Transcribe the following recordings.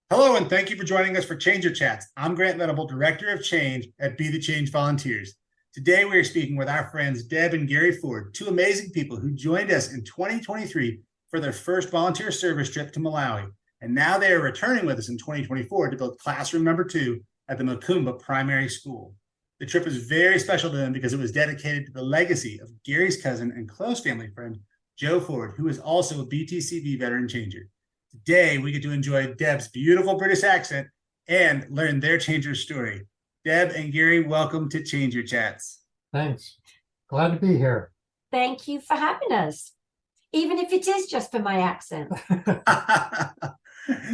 Hello, and thank you for joining us for Changer Chats. I'm Grant Venable, Director of Change at Be the Change Volunteers. Today, we are speaking with our friends Deb and Gary Ford, two amazing people who joined us in 2023 for their first volunteer service trip to Malawi. And now they are returning with us in 2024 to build classroom number 2 at the Makumba Primary School. The trip is very special to them because it was dedicated to the legacy of Gary's cousin and close family friend, Joe Ford, who is also a BTCV veteran changer. Today, we get to enjoy Deb's beautiful British accent and learn their Changer story. Deb and Gary, welcome to Changer Chats. Thanks. Glad to be here. Thank you for having us, even if it is just for my accent.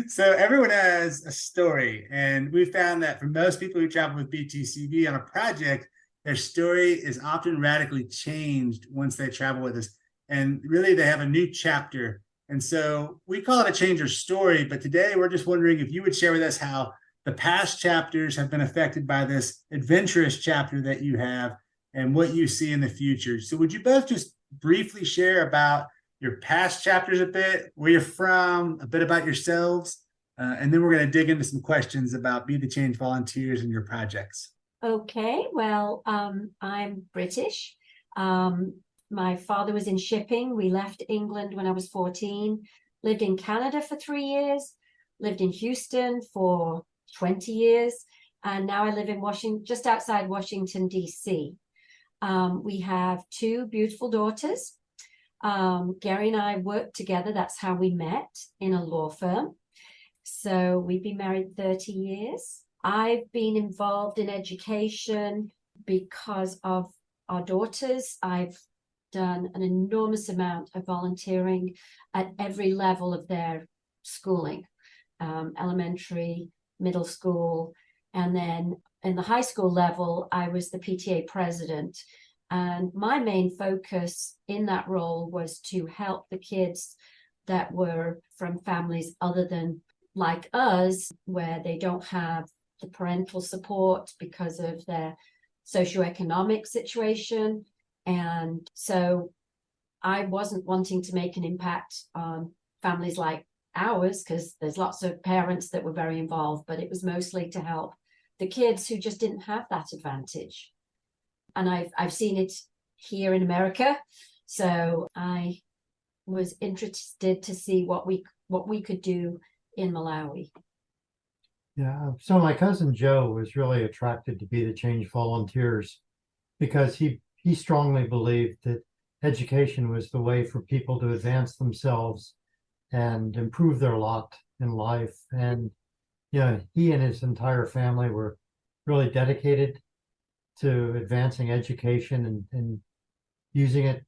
So everyone has a story, and we found that for most people who travel with BTCV on a project, their story is often radically changed once they travel with us. And really, they have a new chapter. And so we call it a Changer story, but today we're just wondering if you would share with us how the past chapters have been affected by this adventurous chapter that you have and what you see in the future. So would you both just briefly share about your past chapters a bit, where you're from, a bit about yourselves, and then we're going to dig into some questions about Be the Change volunteers and your projects. Okay, well, I'm British. My father was in shipping. We left England when I was 14, lived in Canada for 3 years, lived in Houston for 20 years, and now I live in Washington, just outside Washington, D.C. We have two beautiful daughters. Gary and I worked together. That's how we met, in a law firm. So we've been married 30 years. I've been involved in education because of our daughters. I've done an enormous amount of volunteering at every level of their schooling, elementary, middle school, and then in the high school level, I was the PTA president. And my main focus in that role was to help the kids that were from families other than like us, where they don't have the parental support because of their socioeconomic situation. And so I wasn't wanting to make an impact on families like ours, because there's lots of parents that were very involved, but it was mostly to help the kids who just didn't have that advantage. And I've seen it here in America. So I was interested to see what we could do in Malawi. Yeah. So my cousin Joe was really attracted to Be the Change volunteers because he strongly believed that education was the way for people to advance themselves and improve their lot in life. And, he and his entire family were really dedicated to advancing education and using it,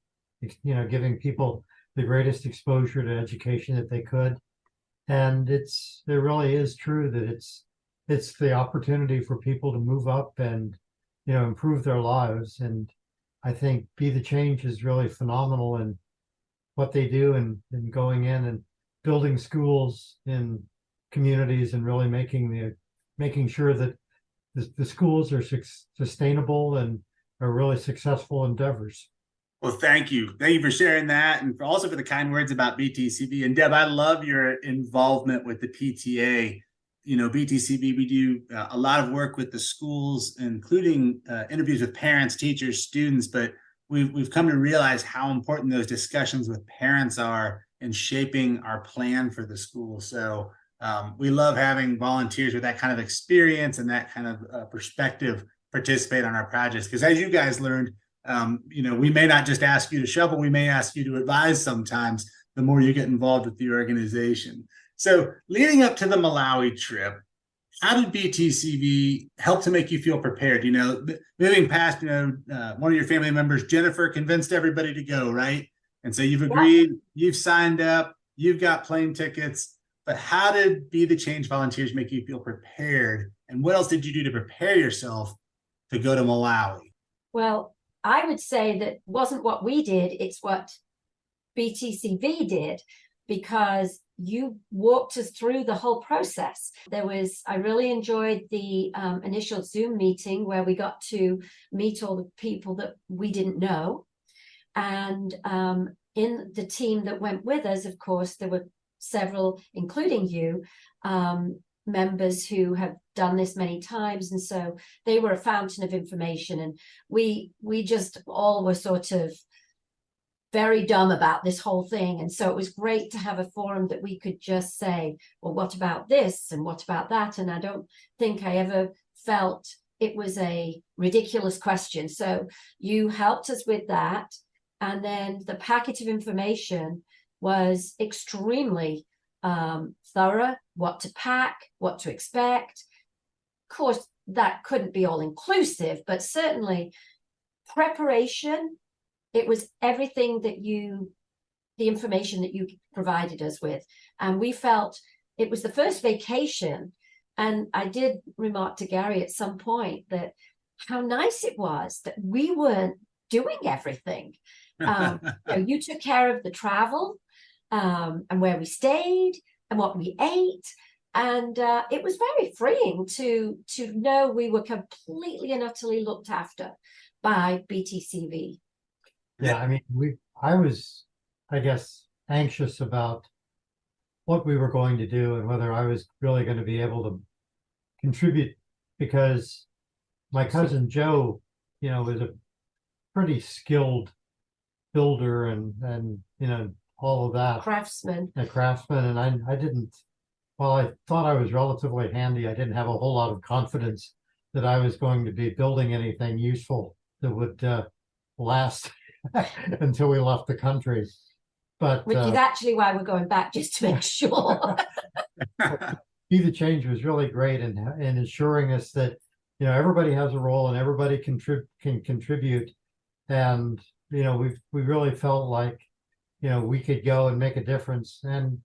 giving people the greatest exposure to education that they could. And it really is true that it's the opportunity for people to move up and, improve their lives. And I think Be the Change is really phenomenal in what they do and going in and building schools in communities and really making sure that the schools are sustainable and are really successful endeavors. Well, thank you. Thank you for sharing that, and also for the kind words about BTCV. And Deb, I love your involvement with the PTA. BTCV, we do a lot of work with the schools, including interviews with parents, teachers, students, but we've come to realize how important those discussions with parents are in shaping our plan for the school. So we love having volunteers with that kind of experience and that kind of perspective participate on our projects. Because as you guys learned, we may not just ask you to shovel, we may ask you to advise sometimes the more you get involved with the organization. So leading up to the Malawi trip, how did BTCV help to make you feel prepared? Moving past, one of your family members, Jennifer, convinced everybody to go, right? And so you've agreed, you've signed up, you've got plane tickets, but how did Be the Change volunteers make you feel prepared? And what else did you do to prepare yourself to go to Malawi? Well, I would say that wasn't what we did, it's what BTCV did, because you walked us through the whole process. I really enjoyed the initial Zoom meeting where we got to meet all the people that we didn't know. And in the team that went with us, of course, there were several, including you, members who have done this many times, and so they were a fountain of information, and we just all were sort of very dumb about this whole thing. And so it was great to have a forum that we could just say, well, what about this and what about that? And I don't think I ever felt it was a ridiculous question. So you helped us with that. And then the packet of information was extremely thorough, what to pack, what to expect. Of course, that couldn't be all inclusive, but certainly preparation. It was everything that the information that you provided us with. And we felt it was the first vacation. And I did remark to Gary at some point that how nice it was that we weren't doing everything. You took care of the travel and where we stayed and what we ate. And it was very freeing to know we were completely and utterly looked after by BTCV. Yeah, I mean, I was, I guess, anxious about what we were going to do and whether I was really going to be able to contribute, because my cousin Joe, was a pretty skilled builder and all of that. Craftsman. A craftsman. And I didn't, while I thought I was relatively handy, I didn't have a whole lot of confidence that I was going to be building anything useful that would last until we left the country. But which is actually why we're going back, just to make sure. Be the Change was really great in ensuring us that everybody has a role and everybody can contribute, and we really felt like we could go and make a difference, and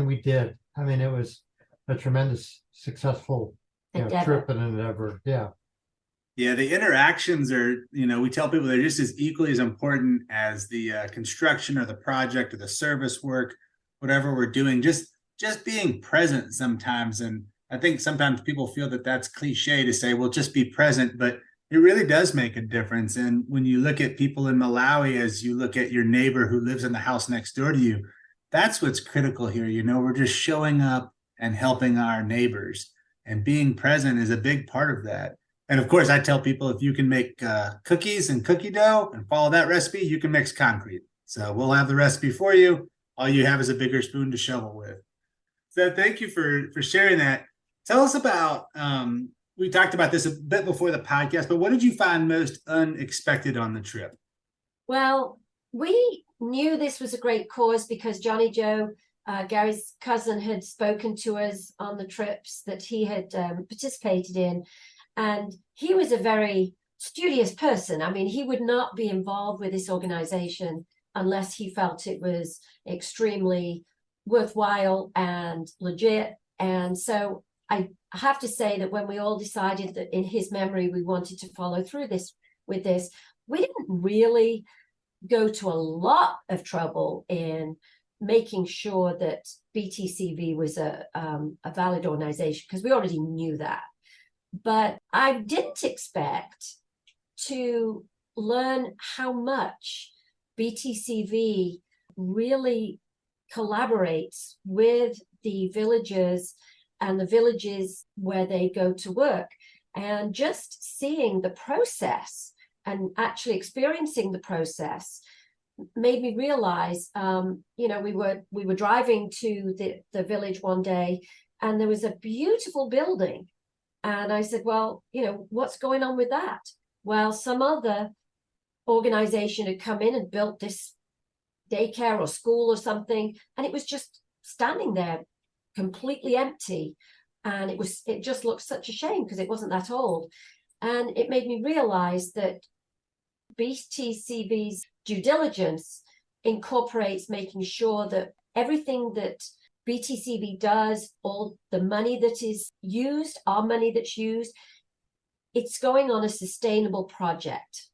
we did. I mean, it was a tremendous successful trip and endeavor. Yeah, the interactions are, we tell people they're just as equally as important as the construction or the project or the service work, whatever we're doing, just being present sometimes. And I think sometimes people feel that that's cliche to say, well, just be present, but it really does make a difference. And when you look at people in Malawi, as you look at your neighbor who lives in the house next door to you, that's what's critical here. We're just showing up and helping our neighbors, and being present is a big part of that. And of course, I tell people, if you can make cookies and cookie dough and follow that recipe, you can mix concrete. So we'll have the recipe for you. All you have is a bigger spoon to shovel with. So thank you for sharing that. Tell us about, we talked about this a bit before the podcast, but what did you find most unexpected on the trip? Well, we knew this was a great cause because Johnny Joe, Gary's cousin, had spoken to us on the trips that he had participated in. And he was a very studious person. I mean, he would not be involved with this organization unless he felt it was extremely worthwhile and legit. And so I have to say that when we all decided that in his memory we wanted to follow through with this, we didn't really go to a lot of trouble in making sure that BTCV was a valid organization, because we already knew that. But I didn't expect to learn how much BTCV really collaborates with the villages and the villages where they go to work. And just seeing the process and actually experiencing the process made me realize, we were driving to the village one day, and there was a beautiful building. And I said, well, what's going on with that? Well, some other organization had come in and built this daycare or school or something, and it was just standing there completely empty. And it just looked such a shame because it wasn't that old. And it made me realize that BTCV's due diligence incorporates making sure that everything that BTCV does, all the money that is used, our money that's used, it's going on a sustainable project.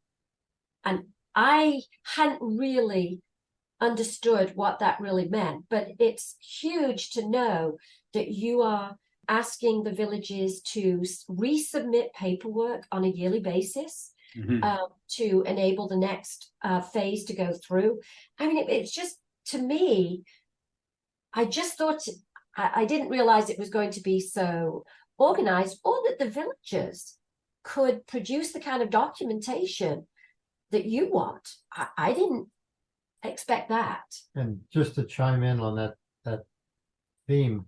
And I hadn't really understood what that really meant, but it's huge to know that you are asking the villages to resubmit paperwork on a yearly basis, to enable the next phase to go through. I mean, it's just, to me, I just thought I didn't realize it was going to be so organized, or that the villagers could produce the kind of documentation that you want. I didn't expect that. And just to chime in on that theme,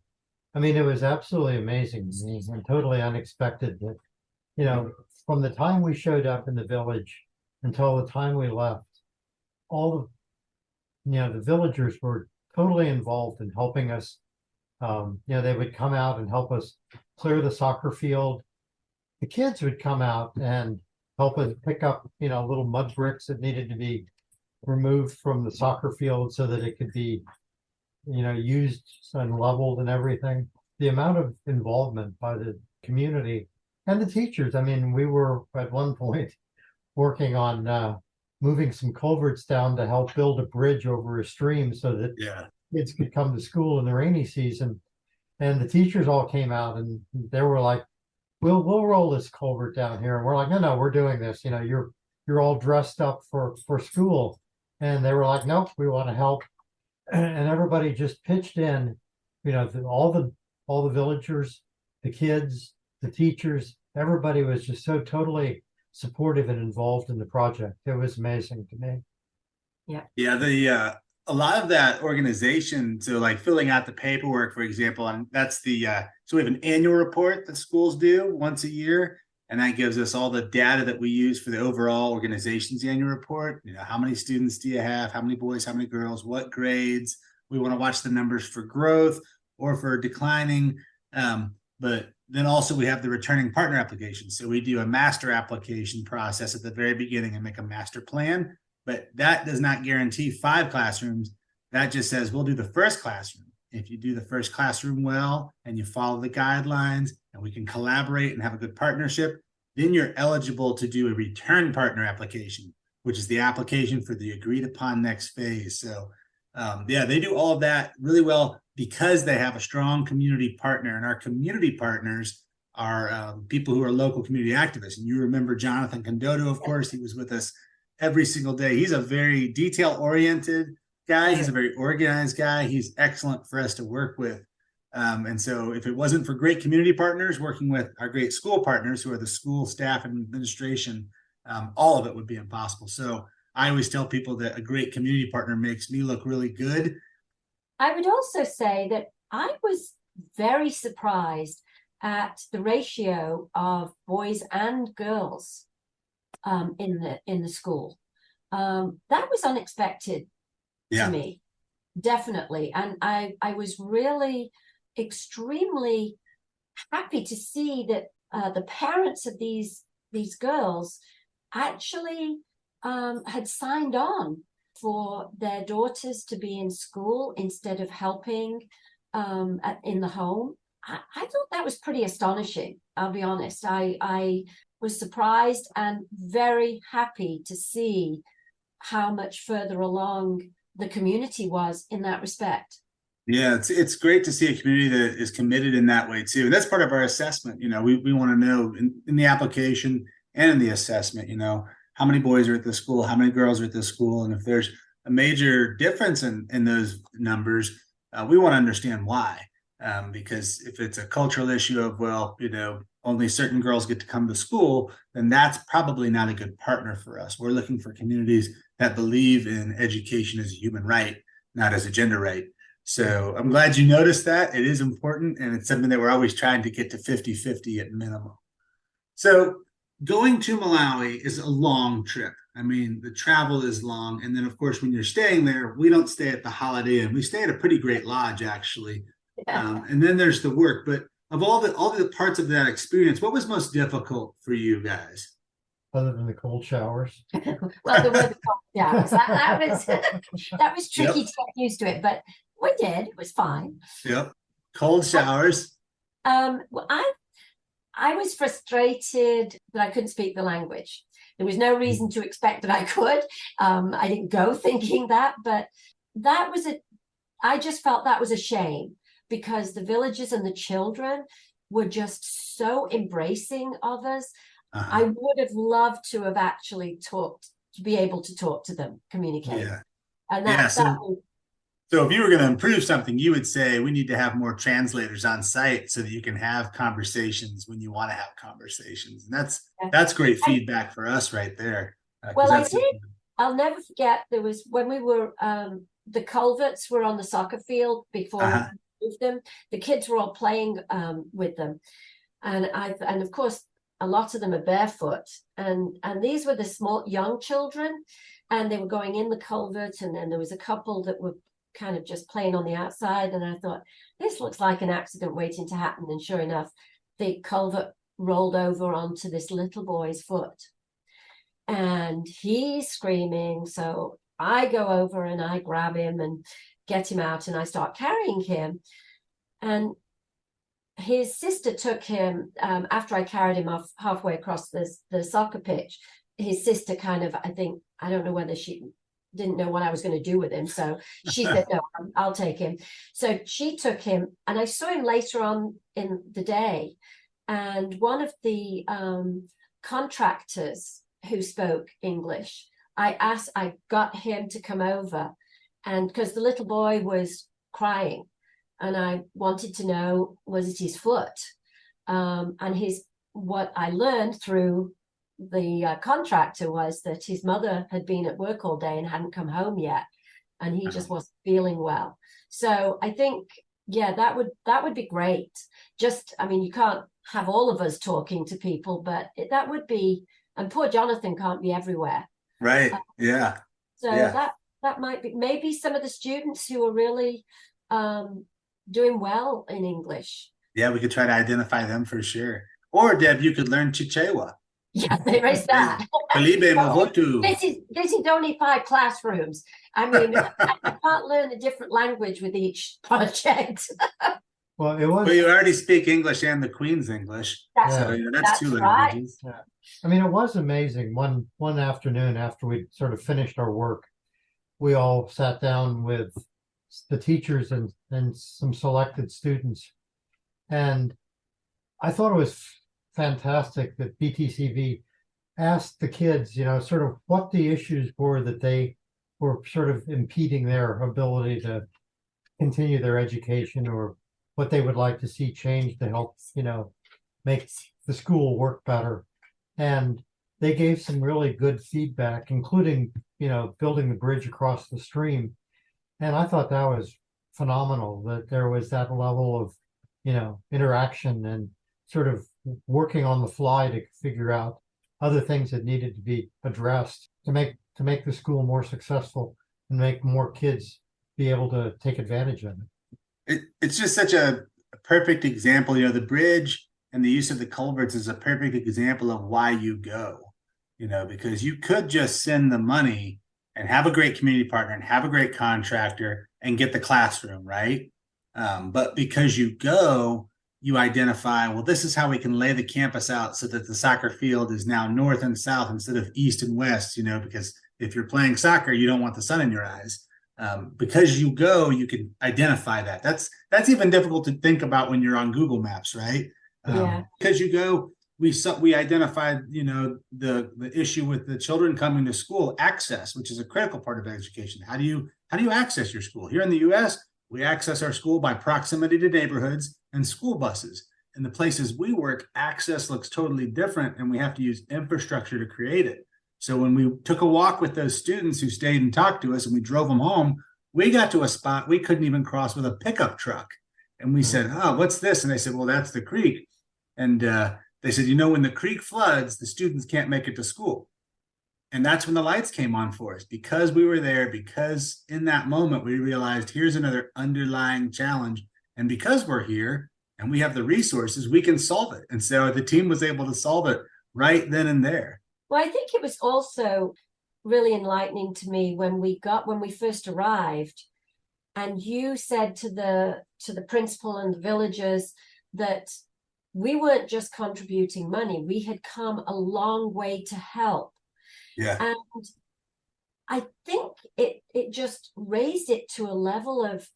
I mean, it was absolutely amazing to me and totally unexpected that, you know, from the time we showed up in the village until the time we left, all of, you know, the villagers were totally involved in helping us. You know, they would come out and help us clear the soccer field. The kids would come out and help us pick up, you know, little mud bricks that needed to be removed from the soccer field so that it could be, you know, used and leveled and everything. The amount of involvement by the community and the teachers. I mean, we were at one point working on moving some culverts down to help build a bridge over a stream so that kids could come to school in the rainy season. And the teachers all came out and they were like, we'll roll this culvert down here. And we're like, no, we're doing this. You know, you're all dressed up for school. And they were like, nope, we want to help. And everybody just pitched in, you know, all the villagers, the kids, the teachers, everybody was just so totally supportive and involved in the project. It was amazing to me. Yeah, a lot of that organization, so like filling out the paperwork, for example, and that's so we have an annual report that schools do once a year, and that gives us all the data that we use for the overall organization's annual report. You know, how many students do you have? How many boys? How many girls? What grades? We want to watch the numbers for growth or for declining. But then also we have the returning partner application. So we do a master application process at the very beginning and make a master plan. But that does not guarantee 5 classrooms. That just says we'll do the first classroom. If you do the first classroom well and you follow the guidelines and we can collaborate and have a good partnership, then you're eligible to do a return partner application, which is the application for the agreed upon next phase. So they do all of that really well because they have a strong community partner, and our community partners are people who are local community activists. And you remember Jonathan Condoto, of course, he was with us every single day. He's a very detail-oriented guy. He's a very organized guy. He's excellent for us to work with. And so if it wasn't for great community partners working with our great school partners, who are the school staff and administration, all of it would be impossible. So I always tell people that a great community partner makes me look really good. I would also say that I was very surprised at the ratio of boys and girls in the school. That was unexpected to me, definitely. And I was really extremely happy to see that the parents of these girls actually had signed on for their daughters to be in school instead of helping in the home. I thought that was pretty astonishing. I'll be honest. I was surprised and very happy to see how much further along the community was in that respect. Yeah, it's great to see a community that is committed in that way too. And that's part of our assessment. You know, we want to know in the application and in the assessment, you know, how many boys are at the school, how many girls are at the school. And if there's a major difference in those numbers, we want to understand why. Because if it's a cultural issue of, well, you know, only certain girls get to come to school, then that's probably not a good partner for us. We're looking for communities that believe in education as a human right, not as a gender right. So I'm glad you noticed that. It is important, and it's something that we're always trying to get to 50-50 at minimum. So going to Malawi is a long trip. I mean, the travel is long. And then, of course, when you're staying there, we don't stay at the Holiday Inn. We stay at a pretty great lodge, actually. And then there's the work. But of all the parts of that experience, what was most difficult for you guys? Other than the cold showers. Well, there were the cold showers. That was tricky to get used to it, but we did. It was fine. Yep. Cold showers. Well, I was frustrated that I couldn't speak the language. There was no reason to expect that I could. I didn't go thinking that, but I just felt that was a shame, because the villagers and the children were just so embracing of us. I would have loved to have actually to be able to talk to them, communicate. Yeah. And So if you were going to improve something, you would say we need to have more translators on site so that you can have conversations when you want to have conversations. And that's great I, feedback for us right there. Because well, I that's did. I'll never forget. There was when we were the culverts were on the soccer field before uh-huh. we moved them. The kids were all playing with them, and of course a lot of them are barefoot, and these were the small young children, and they were going in the culvert, and then there was a couple that were kind of just playing on the outside, and I thought this looks like an accident waiting to happen, and sure enough, the culvert rolled over onto this little boy's foot, and he's screaming. So I go over and I grab him and get him out, and I start carrying him. And his sister took him after I carried him off halfway across the soccer pitch. His sister kind of, I don't know whether she didn't know what I was going to do with him. So she said, no, I'll take him. So she took him, and I saw him later on in the day. And one of the contractors who spoke English, I got him to come over, and because the little boy was crying, and I wanted to know, was it his foot? And what I learned through the contractor was that his mother had been at work all day and hadn't come home yet, and he just wasn't feeling well. So I think, yeah, that would be great. Just, I mean, you can't have all of us talking to people, but that would be, and poor Jonathan can't be everywhere. Right. Yeah. So Yeah. that might be maybe some of the students who are really doing well in English. Yeah, we could try to identify them for sure. Or Deb, you could learn Chichewa. Yeah, there is that. Felipe No, Movotu. this is only 5 classrooms. I mean, I can't learn a different language with each project. Well, it was. Well, you already speak English and the Queen's English. That's, So that's 2 right. languages. Yeah. I mean, it was amazing. One afternoon after we sort of finished our work, we all sat down with the teachers and some selected students. And I thought it was fantastic that BTCV asked the kids, sort of what the issues were that they were sort of impeding their ability to continue their education, or what they would like to see change to help, make the school work better. And they gave some really good feedback, including, building the bridge across the stream. And I thought that was phenomenal, that there was that level of, interaction and sort of working on the fly to figure out other things that needed to be addressed to make the school more successful and make more kids be able to take advantage of it. It's just such a perfect example. The bridge and the use of the culverts is a perfect example of why you go, because you could just send the money and have a great community partner and have a great contractor and get the classroom, right? But because you go, you identify, well, this is how we can lay the campus out so that the soccer field is now north and south instead of east and west, because if you're playing soccer, you don't want the sun in your eyes. Because you go, you can identify that. That's even difficult to think about when you're on Google Maps, right? Because you go, we identified, the issue with the children coming to school, access, which is a critical part of education. How do you access your school? Here in the U.S., we access our school by proximity to neighborhoods and school buses. In the places we work, access looks totally different, and we have to use infrastructure to create it. So when we took a walk with those students who stayed and talked to us and we drove them home, we got to a spot we couldn't even cross with a pickup truck. And we said, oh, what's this? And they said, well, that's the creek. And they said, when the creek floods, the students can't make it to school. And that's when the lights came on for us, because we were there, because in that moment we realized here's another underlying challenge. And because we're here and we have the resources, we can solve it. And so the team was able to solve it right then and there. Well, I think it was also really enlightening to me when we first arrived, and you said to the principal and the villagers that we weren't just contributing money, we had come a long way to help. Yeah. And I think it just raised it to a level of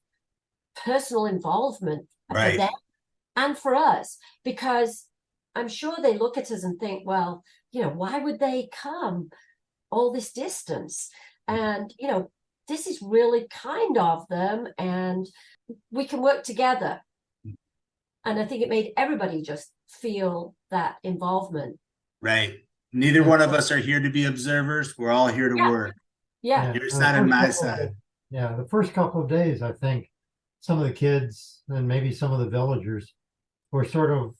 personal involvement right. for them and for us, because I'm sure they look at us and think, well, why would they come all this distance? And, this is really kind of them, and we can work together. And I think it made everybody just feel that involvement. Right. Neither one of us are here to be observers. We're all here to Yeah. work. Yeah. Your the side and first my couple of side. Yeah, the first couple of days, I think some of the kids and maybe some of the villagers were sort of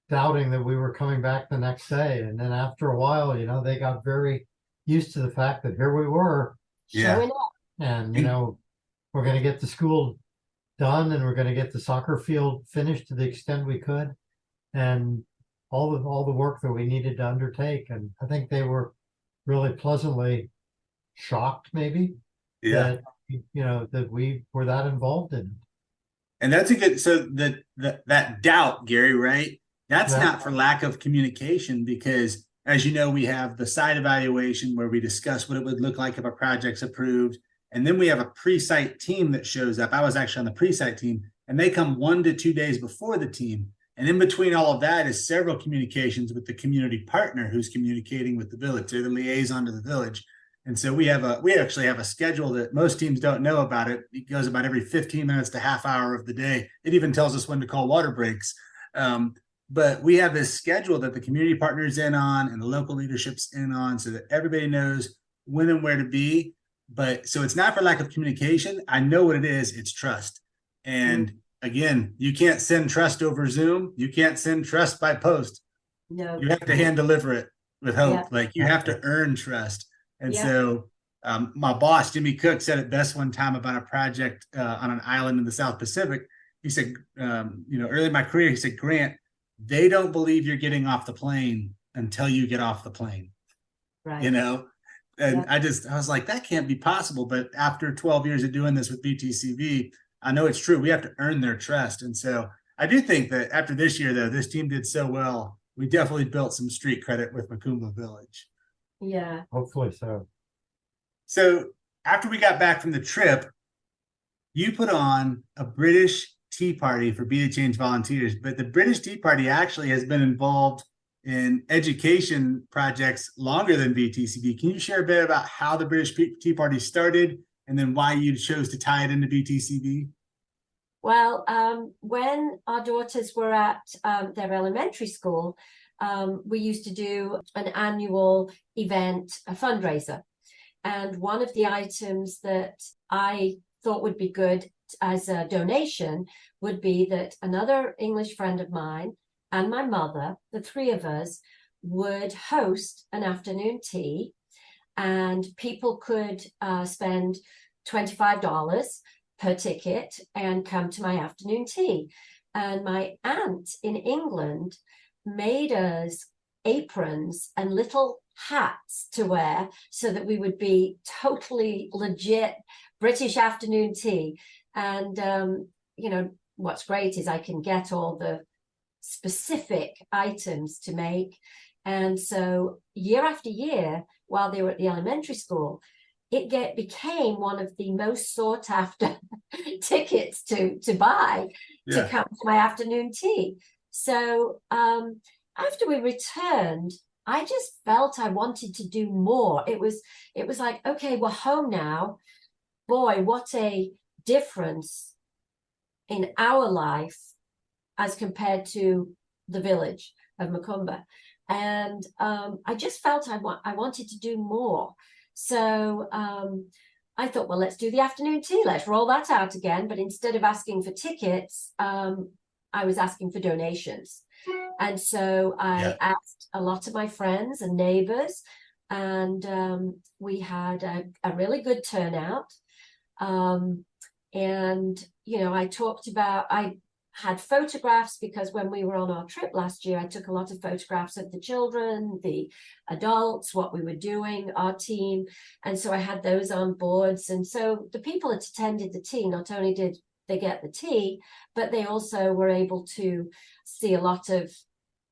doubting that we were coming back the next day. And then after a while, you know, they got very used to the fact that here we were, Yeah. Showing up. and, you know, we're going to get the school done and we're going to get the soccer field finished to the extent we could. And all the work that we needed to undertake. And I think they were really pleasantly shocked, maybe, Yeah. that, you know, that we were that involved in it. And that's a good, so that doubt, Gary, right? That's Yeah. not for lack of communication, because as you know, we have the site evaluation where we discuss what it would look like if a project's approved. And then we have a pre-site team that shows up. I was actually on the pre-site team, and they come 1 to 2 days before the team. And in between all of that is several communications with the community partner who's communicating with the village. They're the liaison to the village. And so we actually have a schedule that most teams don't know about. It goes about every 15 minutes to half hour of the day. It even tells us when to call water breaks. But we have this schedule that the community partner's in on and the local leadership's in on, so that everybody knows when and where to be. But so it's not for lack of communication. I know what it is. It's trust. And again, you can't send trust over Zoom. You can't send trust by post. No. You have to hand deliver it with hope. Yeah. Like you have to earn trust. And Yeah. so my boss, Jimmy Cook, said it best one time about a project on an island in the South Pacific. He said, early in my career, he said, Grant, they don't believe you're getting off the plane until you get off the plane. Right. You know? And Yeah. I was like, that can't be possible. But after 12 years of doing this with BTCV, I know it's true. We have to earn their trust. And so I do think that after this year, though, this team did so well. We definitely built some street credit with Macumba Village. Yeah. Hopefully so. So after we got back from the trip, you put on a British tea party for Be the Change volunteers. But the British Tea Party actually has been involved in education projects longer than BTCV. Can you share a bit about how the British Tea Party started and then why you chose to tie it into BTCV? Well, when our daughters were at their elementary school, we used to do an annual event, a fundraiser. And one of the items that I thought would be good as a donation would be that another English friend of mine and my mother, the three of us, would host an afternoon tea, and people could spend $25 per ticket and come to my afternoon tea. And my aunt in England made us aprons and little hats to wear so that we would be totally legit British afternoon tea. And what's great is I can get all the specific items to make. And so year after year, while they were at the elementary school, it became one of the most sought after tickets to buy to come to my afternoon tea. So after we returned, I just felt I wanted to do more. It was like, okay, we're home now. Boy, what a difference in our life as compared to the village of Macumba. And I just felt I wanted to do more. So I thought, well, let's do the afternoon tea. Let's roll that out again. But instead of asking for tickets, I was asking for donations. And so I asked a lot of my friends and neighbors, and we had a really good turnout. And, I had photographs, because when we were on our trip last year, I took a lot of photographs of the children, the adults, what we were doing, our team. And so I had those on boards. And so the people that attended the tea, not only did they get the tea, but they also were able to see a lot of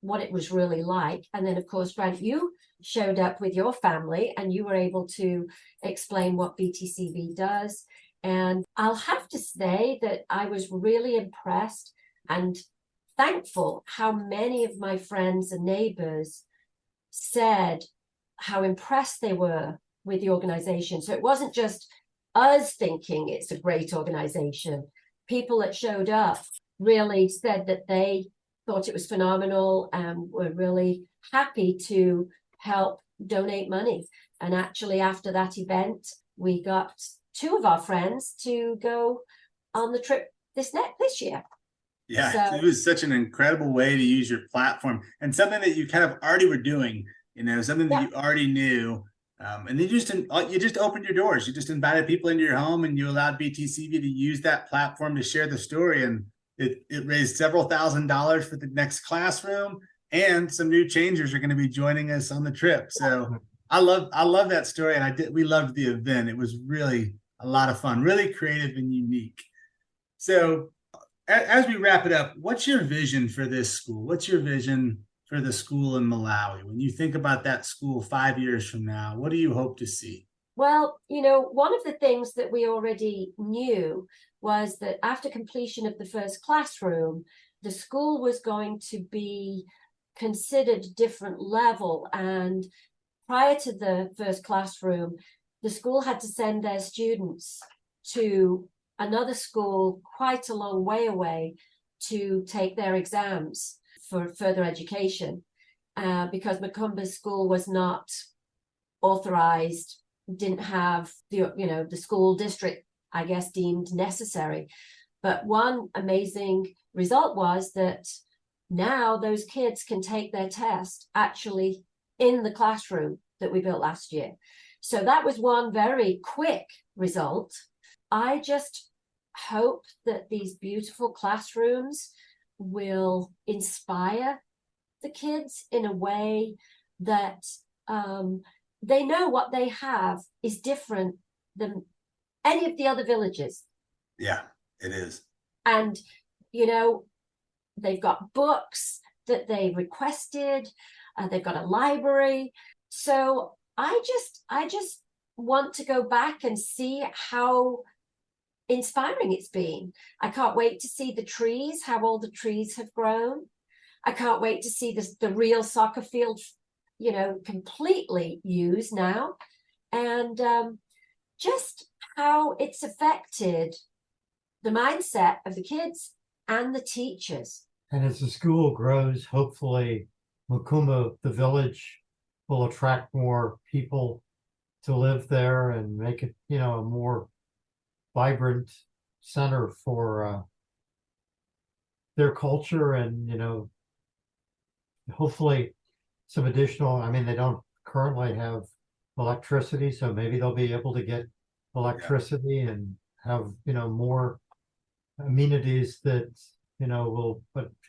what it was really like. And then, of course, Grant, you showed up with your family and you were able to explain what BTCV does. And I'll have to say that I was really impressed and thankful how many of my friends and neighbors said how impressed they were with the organization. So it wasn't just us thinking it's a great organization. People that showed up really said that they thought it was phenomenal and were really happy to help donate money. And actually, after that event, we got 2 of our friends to go on the trip this year. Yeah, So, it was such an incredible way to use your platform and something that you kind of already were doing, something that you already knew. And then you just opened your doors. You just invited people into your home and you allowed BTCV to use that platform to share the story. And it raised several $1,000s for the next classroom. And some new changers are going to be joining us on the trip. So I love that story. And we loved the event. It was really a lot of fun, really creative and unique. So as we wrap it up, what's your vision for this school? What's your vision for the school in Malawi? When you think about that school 5 years from now, what do you hope to see? well, one of the things that we already knew was that after completion of the first classroom, the school was going to be considered different level. And prior to the first classroom, the school had to send their students to another school quite a long way away to take their exams for further education, because Macumba's school was not authorized, didn't have the school district, I guess, deemed necessary. But one amazing result was that now those kids can take their test actually in the classroom that we built last year. So that was one very quick result. I just hope that these beautiful classrooms will inspire the kids in a way that they know what they have is different than any of the other villages. Yeah, it is. And, they've got books that they requested. They've got a library. So I just want to go back and see how inspiring it's been. I can't wait to see the trees, how all the trees have grown. I can't wait to see the real soccer field, completely used now. And just how it's affected the mindset of the kids and the teachers. And as the school grows, hopefully Macumba, the village, will attract more people to live there and make it, a more vibrant center for their culture. And, hopefully some additional, they don't currently have electricity, so maybe they'll be able to get electricity and have, more amenities that, will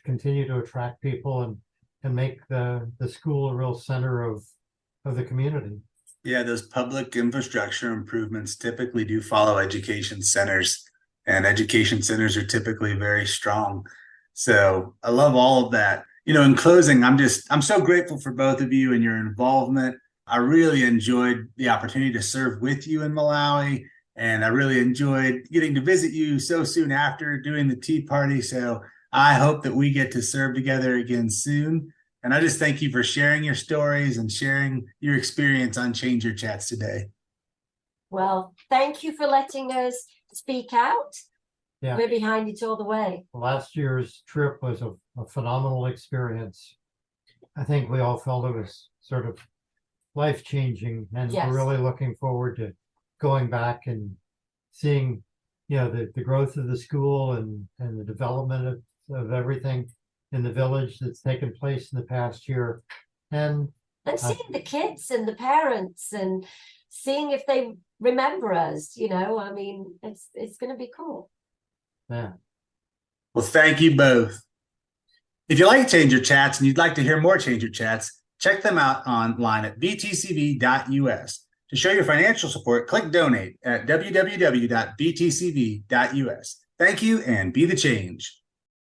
continue to attract people and make the school a real center of the community. Yeah, those public infrastructure improvements typically do follow education centers, and education centers are typically very strong. So I love all of that. In closing, I'm so grateful for both of you and your involvement. I really enjoyed the opportunity to serve with you in Malawi, and I really enjoyed getting to visit you so soon after doing the tea party. So I hope that we get to serve together again soon. And I just thank you for sharing your stories and sharing your experience on Change Your Chats today. Well, thank you for letting us speak out. Yeah. We're behind it all the way. Last year's trip was a phenomenal experience. I think we all felt it was sort of life-changing, and Yes. we're really looking forward to going back and seeing, the growth of the school and the development of everything in the village that's taken place in the past year. And seeing the kids and the parents and seeing if they remember us, it's going to be cool. Yeah. Well, thank you both. If you like Change Your Chats and you'd like to hear more Change Your Chats, check them out online at btcv.us. To show your financial support, click donate at www.btcv.us. Thank you, and be the change.